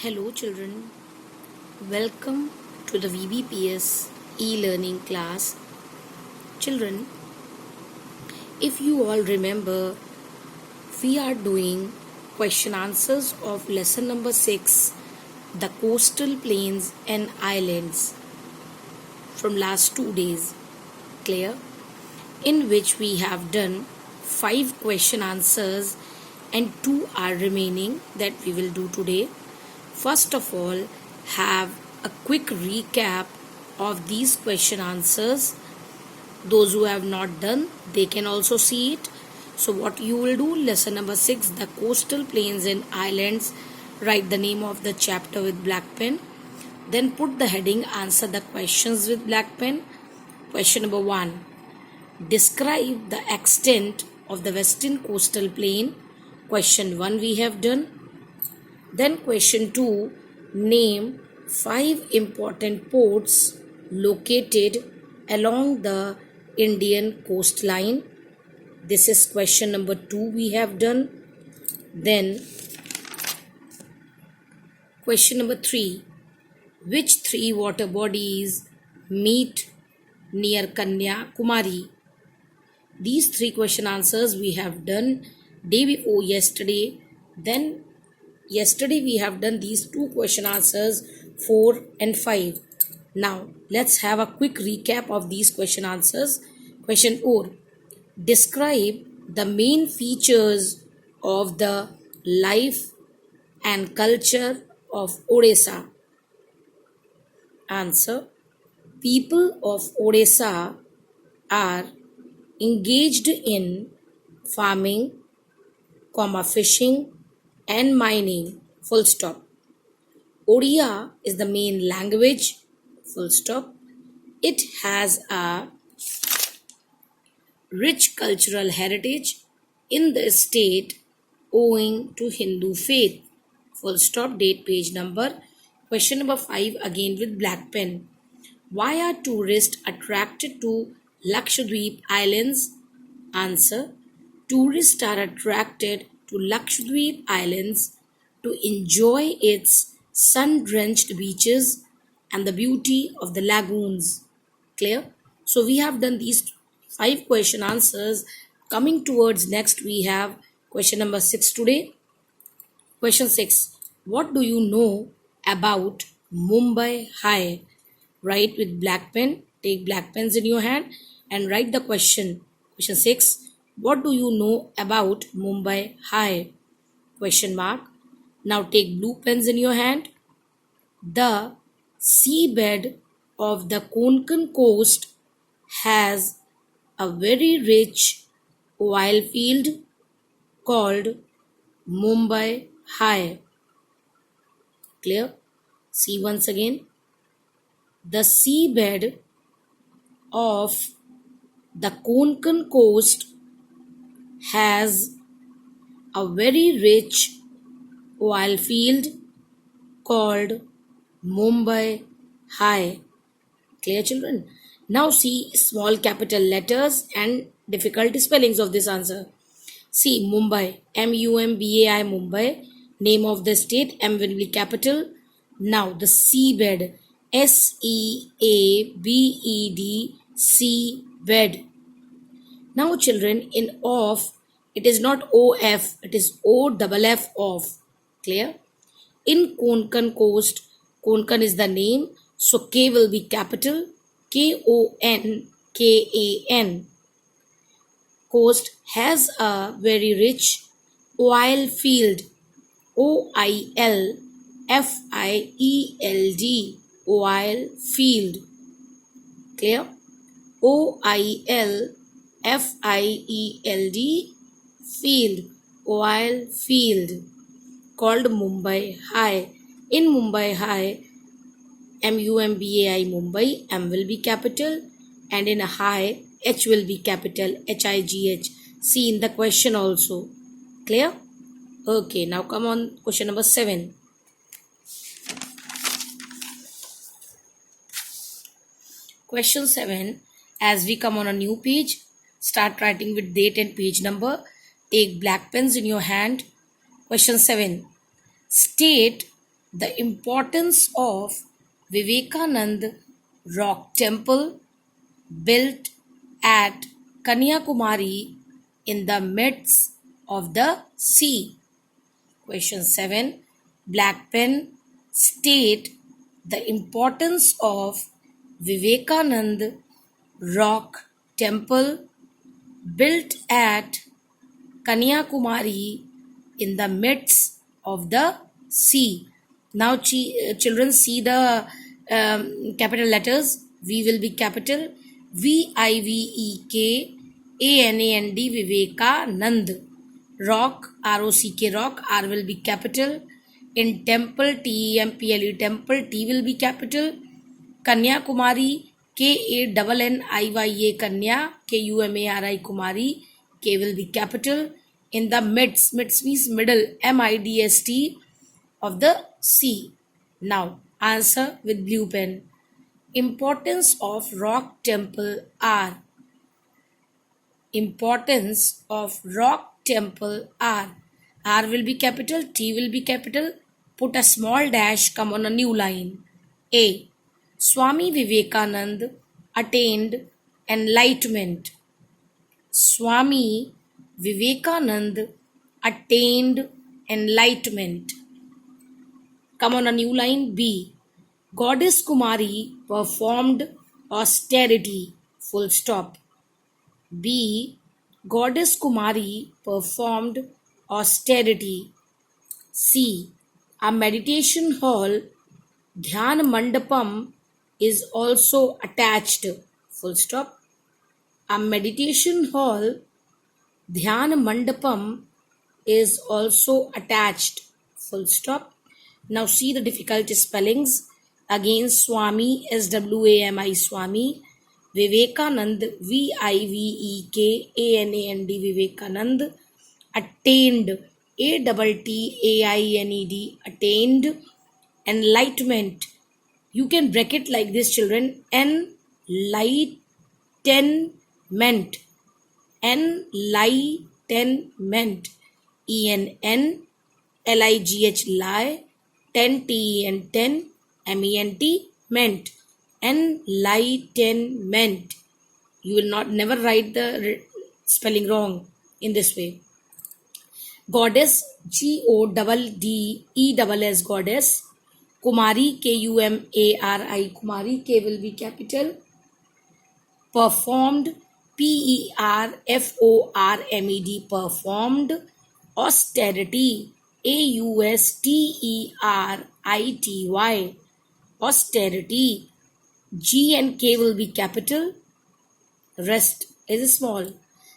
Hello children, welcome to the VBPS e-learning class. Children, if you all remember, we are doing question answers of lesson number 6, the coastal plains and islands from last 2 days, clear? In which we have done 5 question answers and 2 are remaining that we will do today. First of all, have a quick recap of these question answers. Those who have not done, they can also see it. So what you will do, lesson number 6, the coastal plains and islands, write the name of the chapter with black pen. Then put the heading, answer the questions with black pen. Question number 1, describe the extent of the western coastal plain. Question 1 we have done. Then question 2, name 5 important ports located along the Indian coastline. This is question number 2 we have done. Then question number 3, which 3 water bodies meet near Kanyakumari? These 3 question answers we have done day before yesterday. Then yesterday we have done these 2 question answers 4 and 5. Now let's have a quick recap of these question answers. Question 4, describe the main features of the life and culture of Odisha. Answer, people of Odisha are engaged in farming, fishing and mining, full stop. Odia is the main language, full stop. It has a rich cultural heritage in the state owing to Hindu faith, full stop. Date, page number. Question number 5 again with black pen. Why are tourists attracted to Lakshadweep Islands? Answer, tourists are attracted to Lakshadweep Islands to enjoy its sun-drenched beaches and the beauty of the lagoons. Clear? So we have done these 5 question answers. Coming towards next, we have question number 6 today. Question 6. What do you know about Mumbai High? Write with black pen. Take black pens in your hand and write the question. Question 6. What do you know about Mumbai High? Question mark. Now take blue pens in your hand. The seabed of the Konkan coast has a very rich oil field called Mumbai High. Clear? See once again. The seabed of the Konkan coast has a very rich oil field called Mumbai High. Clear, children? Now see small capital letters and difficult spellings of this answer. See Mumbai, M-U-M-B-A-I, Mumbai. Name of the state, M will be capital. Now the seabed, S-E-A-B-E-D, seabed. Now children, in of, it is not O-F, it is O-double-F of. Clear? In Konkan coast, Konkan is the name, so K will be capital, K-O-N-K-A-N. Coast has a very rich oil field, O-I-L-F-I-E-L-D, oil field. Clear? O-I-L-F-I-E-L-D, field, oil field, called Mumbai High. In Mumbai High, M-U-M-B-A-I, Mumbai, M will be capital, and in a high, H will be capital, H-I-G-H. See in the question also. Clear? Okay, now come on, question number 7. Question 7, as we come on a new page, start writing with date and page number. Take black pens in your hand. Question 7. State the importance of Vivekanand Rock Temple built at Kanyakumari in the midst of the sea. Question 7. Black pen, state the importance of Vivekanand Rock Temple built at Kanyakumari in the midst of the sea. Now, children, see the capital letters. V will be capital. Vivekanand, Vivekanand. Rock, ROCK, rock. R will be capital. In temple, TEMPLE, temple. T will be capital. Kanyakumari, KANNIYA, Kanya, KUMARI, Kumari. K will be capital. In the midst means middle, MIDST of the sea. Now, answer with blue pen. Importance of rock temple are. Importance of rock temple are. R will be capital, T will be capital. Put a small dash, come on a new line. A. Swami Vivekanand attained enlightenment. Swami Vivekanand attained enlightenment. Come on a new line. B. Goddess Kumari performed austerity. Full stop. B. Goddess Kumari performed austerity. C. A meditation hall, Dhyan Mandapam, is also attached. Full stop. A meditation hall, Dhyan Mandapam, is also attached. Full stop. Now see the difficult spellings. Again, Swami, SWAMI, Swami. Vivekanand, VIVEKANAND, Vivekanand. Attained, ATTAINED, attained. Enlightenment. You can break it like this, children. Enlightenment. Enlightenment. ENNLIGH, lie. 10 ten, MENT, meant. Enlightenment. You will not never write the spelling wrong in this way. Goddess, GODDESS, goddess. Kumari, KUMARI, Kumari, K will be capital. Performed, PERFORMED, performed. Austerity, AUSTERITY, austerity. G and K will be capital. Rest is small.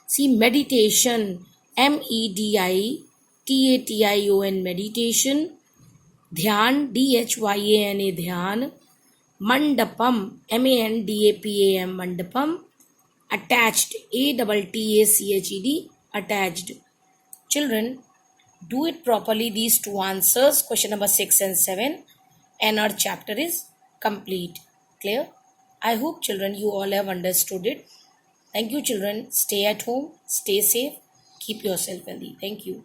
See, meditation, MEDITATION, meditation. Dhyan, DHYANA, dhyan. Mandapam, MANDAPAM, mandapam. Attached, ATTACHED, attached. Children, do it properly, these two answers, question number 6 and 7, and our chapter is complete. Clear? I hope, children, you all have understood it. Thank you, children. Stay at home, stay safe, keep yourself healthy. Thank you.